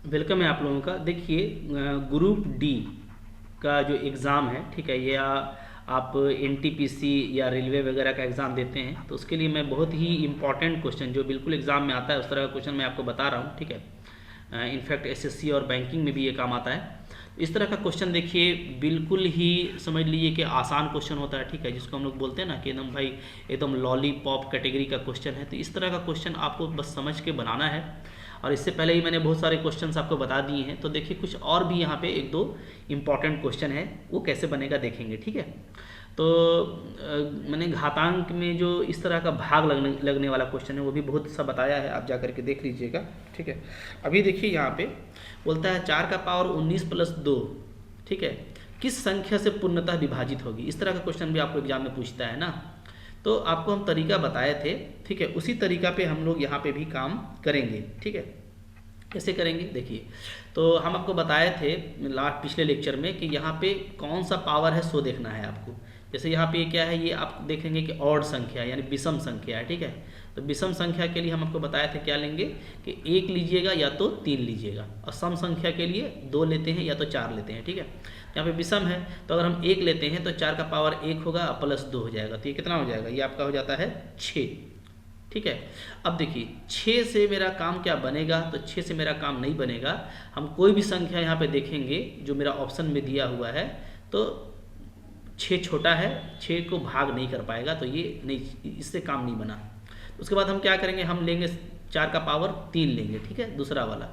Welcome है आप लोगों का। देखिए, ग्रुप डी का जो एग्ज़ाम है, ठीक है, ये आप एनटीपीसी या रेलवे वगैरह का एग्ज़ाम देते हैं तो उसके लिए मैं बहुत ही इंपॉर्टेंट क्वेश्चन जो बिल्कुल एग्ज़ाम में आता है उस तरह का क्वेश्चन मैं आपको बता रहा हूँ, ठीक है। इनफैक्ट एसएससी और बैंकिंग में भी ये काम आता है। इस तरह का क्वेश्चन देखिए बिल्कुल ही समझ लीजिए कि आसान क्वेश्चन होता है, ठीक है, जिसको हम लोग बोलते हैं ना कि एकदम भाई एकदम लॉलीपॉप कैटेगरी का क्वेश्चन है। तो इस तरह का क्वेश्चन आपको बस समझ के बनाना है। और इससे पहले ही मैंने बहुत सारे क्वेश्चंस आपको बता दिए हैं, तो देखिए कुछ और भी यहाँ पे एक दो इम्पॉर्टेंट क्वेश्चन है, वो कैसे बनेगा देखेंगे, ठीक है। तो मैंने घातांक में जो इस तरह का भाग लगने वाला क्वेश्चन है वो भी बहुत सा बताया है, आप जा करके देख लीजिएगा, ठीक है। अभी देखिए यहाँ पे बोलता है 4 का पावर 19 प्लस 2, ठीक है, किस संख्या से पूर्णतः विभाजित होगी। इस तरह का क्वेश्चन भी आपको एग्जाम में पूछता है ना। तो आपको हम तरीका बताए थे, ठीक है, उसी तरीका पे हम लोग यहाँ पे भी काम करेंगे, ठीक है। कैसे करेंगे देखिए, तो हम आपको बताए थे पिछले लेक्चर में कि यहाँ पे कौन सा पावर है सो देखना है आपको। जैसे यहाँ पे क्या है, ये आप देखेंगे कि ऑड संख्या यानी विषम संख्या है, ठीक है। तो विषम संख्या के लिए हम आपको बताए थे क्या लेंगे कि 1 लीजिएगा या तो 3 लीजिएगा, और सम संख्या के लिए 2 लेते हैं या तो 4 लेते हैं, ठीक है। यहाँ पे विषम है तो अगर हम 1 लेते हैं तो 4 का पावर 1 होगा प्लस 2 हो जाएगा, तो ये कितना हो जाएगा, ये आपका हो जाता है 6, ठीक है। अब देखिए 6 से मेरा काम क्या बनेगा, तो 6 से मेरा काम नहीं बनेगा। हम कोई भी संख्या यहाँ पे देखेंगे जो मेरा ऑप्शन में दिया हुआ है, तो 6 छोटा है, 6 को भाग नहीं कर पाएगा, तो ये नहीं, इससे काम नहीं बना। उसके बाद हम क्या करेंगे, हम लेंगे 4 का पावर 3 लेंगे, ठीक है, दूसरा वाला।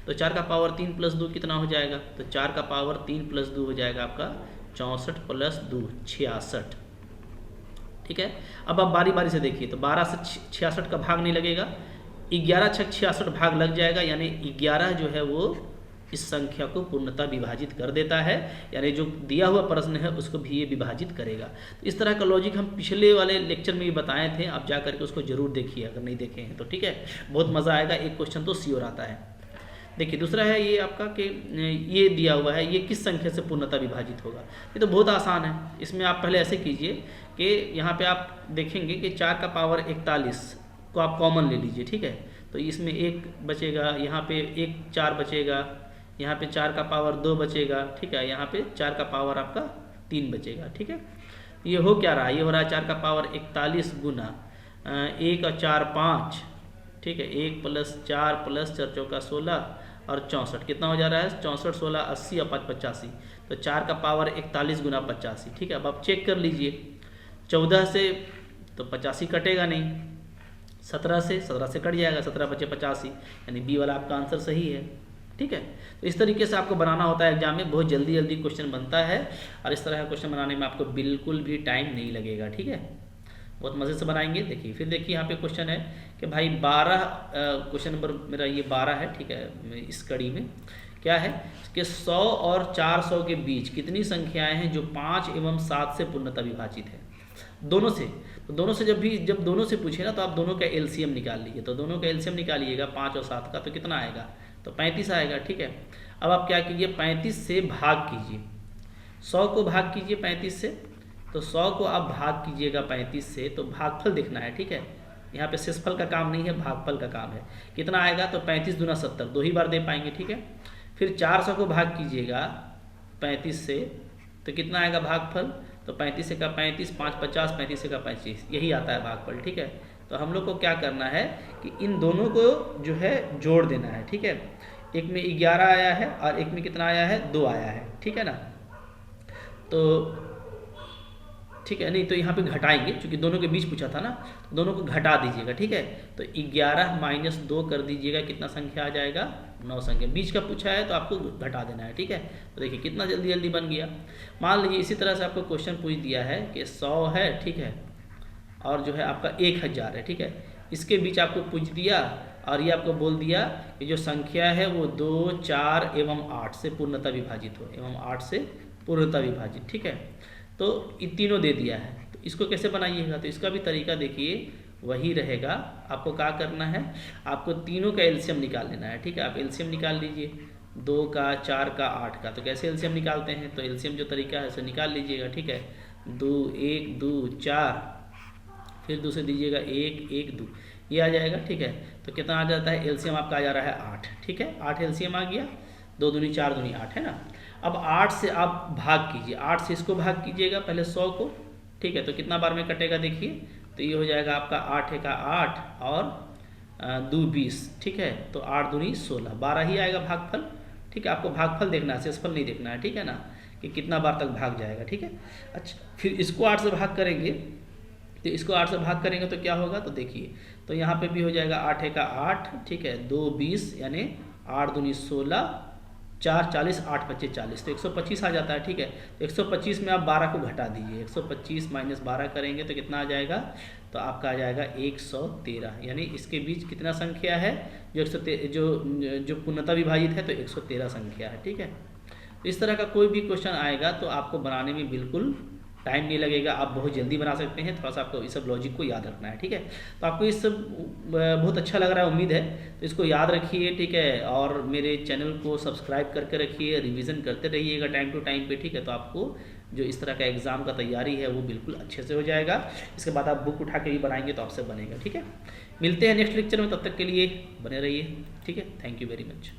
तो 4 का पावर 3 प्लस 2 कितना हो जाएगा, तो 4 का पावर 3 प्लस 2 हो जाएगा आपका 64 प्लस 2 66, ठीक है। अब आप बारी बारी से देखिए, तो 12 से 66 का भाग नहीं लगेगा, 11 छक 66 भाग लग जाएगा, यानी 11 जो है वो इस संख्या को पूर्णतः विभाजित कर देता है, यानी जो दिया हुआ प्रश्न है उसको भी ये विभाजित करेगा। तो इस तरह का लॉजिक हम पिछले वाले लेक्चर में भी बताए थे, आप जा करके उसको जरूर देखिए अगर नहीं देखे हैं तो, ठीक है, बहुत मज़ा आएगा, एक क्वेश्चन तो श्योर आता है। देखिए दूसरा है ये आपका कि ये दिया हुआ है, ये किस संख्या से पूर्णतः विभाजित होगा। ये तो बहुत आसान है, इसमें आप पहले ऐसे कीजिए कि यहाँ पे आप देखेंगे कि 4 का पावर 41 को आप कॉमन ले लीजिए, ठीक है। तो इसमें 1 बचेगा, यहाँ पे 1 4 बचेगा, यहाँ पे 4 का पावर 2 बचेगा, ठीक है, यहाँ पे 4 का पावर आपका 3 बचेगा, ठीक है। ये हो क्या रहा है, ये हो रहा है 4 का पावर 41 गुना 1 और 4 5, ठीक है, 1 प्लस 4 प्लस 4 चौका 16 और 64 कितना हो जा रहा है, 64 16 80 और 5 85, तो 4 का पावर 41 गुना 85, ठीक है। अब आप चेक कर लीजिए, 14 से तो 85 कटेगा नहीं, 17 से कट जाएगा, 17 बचे 85, यानी बी वाला आपका आंसर सही है, ठीक है। तो इस तरीके से आपको बनाना होता है एग्जाम में, बहुत जल्दी जल्दी क्वेश्चन बनता है, और इस तरह का क्वेश्चन बनाने में आपको बिल्कुल भी टाइम नहीं लगेगा, ठीक है, बहुत मज़े से बनाएंगे। देखिए फिर देखिए यहाँ पे क्वेश्चन है कि भाई 12, क्वेश्चन नंबर मेरा ये 12 है, ठीक है। इस कड़ी में क्या है कि 100 और 400 के बीच कितनी संख्याएं हैं जो 5 एवं 7 से पूर्णतः विभाजित है, दोनों से। तो दोनों से जब दोनों से पूछे ना तो आप दोनों का एलसीएम निकाल लीजिए, तो दोनों का एलसीएम निकालिएगा 5 और 7 का, तो कितना आएगा, तो 35 आएगा, ठीक है। अब आप क्या कीजिए, 35 से भाग कीजिए, 100 को भाग कीजिए 35 से, तो 100 को आप भाग कीजिएगा 35 से, तो भागफल देखना है, ठीक है। यहाँ पे शेषफल का काम नहीं है, भागफल का काम है। कितना आएगा, तो 35 दूना 70, 2 ही बार दे पाएंगे, ठीक है। फिर 400 को भाग कीजिएगा 35 से, तो कितना आएगा भागफल, तो 35 से का 35, 5 50, 35 से का 25, यही आता है भागफल, ठीक है। तो हम लोग को क्या करना है कि इन दोनों को जो है जोड़ देना है, ठीक है। एक में 11 आया है और एक में कितना आया है, 2 आया है, ठीक है ना। तो ठीक है, नहीं तो यहाँ पे घटाएंगे, क्योंकि दोनों के बीच पूछा था ना, तो दोनों को घटा दीजिएगा, ठीक है। तो 11 माइनस 2 कर दीजिएगा, कितना संख्या आ जाएगा, 9 संख्या। बीच का पूछा है तो आपको घटा देना है, ठीक है। तो देखिए कितना जल्दी जल्दी बन गया। मान लीजिए इसी तरह से आपको क्वेश्चन पूछ दिया है कि 100 है, ठीक है, और जो है आपका 1000 है, ठीक है। इसके बीच आपको पूछ दिया और ये आपको बोल दिया कि जो संख्या है वो 2 4 एवं 8 से पूर्णतः विभाजित हो, एवं 8 से पूर्णतः विभाजित, ठीक है। तो ये तीनों दे दिया है, तो इसको कैसे बनाइएगा, तो इसका भी तरीका देखिए वही रहेगा। आपको क्या करना है, आपको तीनों का एलसीएम निकाल लेना है, ठीक है। आप एलसीएम निकाल लीजिए, 2 का 4 का 8 का। तो कैसे एलसीएम निकालते हैं, तो एलसीएम जो तरीका है उसे निकाल लीजिएगा, ठीक है। 2 1 2 4, फिर दूसरे दीजिएगा 1 1 2, ये आ जाएगा, ठीक है। तो कितना आ जाता है, एलसीएम आपका आ जा रहा है 8, ठीक है, 8 एलसीएम आ गया, 2 दूनी 4 दूनी 8 है ना। अब 8 से आप भाग कीजिए, 8 से इसको भाग कीजिएगा पहले 100 को, ठीक है। तो कितना बार में कटेगा देखिए, तो ये हो जाएगा आपका 8 का 8 और 2 20, ठीक है। तो 8 दूनी 16, 12 ही आएगा भागफल, ठीक है। आपको भागफल देखना है, शेषफल नहीं देखना है, ठीक है ना, कि कितना बार तक भाग जाएगा, ठीक है। अच्छा, फिर इसको 8 से भाग करेंगे, तो इसको 8 से भाग करेंगे तो क्या होगा, तो देखिए, तो यहाँ पे भी हो जाएगा 8 का 8, ठीक है, 2 20 यानी 8 दूनी 16, 4 40, 8 25 40, तो 125 आ जाता है, ठीक है। तो 125 में आप 12 को घटा दीजिए, 125 माइनस 12 करेंगे तो कितना आ जाएगा, तो आपका आ जाएगा 113, यानी इसके बीच कितना संख्या है, जो 113 जो पूर्णतः विभाजित है, तो 113 संख्या है, ठीक है। तो इस तरह का कोई भी क्वेश्चन आएगा तो आपको बनाने में बिल्कुल टाइम नहीं लगेगा, आप बहुत जल्दी बना सकते हैं, थोड़ा सा आपको इस सब लॉजिक को याद रखना है, ठीक है। तो आपको इस सब बहुत अच्छा लग रहा है, उम्मीद है, तो इसको याद रखिए, ठीक है। और मेरे चैनल को सब्सक्राइब करके रखिए, रिवीजन करते रहिएगा टाइम टू टाइम पे, ठीक है। तो आपको जो इस तरह का एग्ज़ाम का तैयारी है वो बिल्कुल अच्छे से हो जाएगा। इसके बाद आप बुक उठा के भी बनाएंगे तो आपसे बनेगा, ठीक है। मिलते हैं नेक्स्ट लेक्चर में, तब तक के लिए बने रहिए, ठीक है। Thank you very much.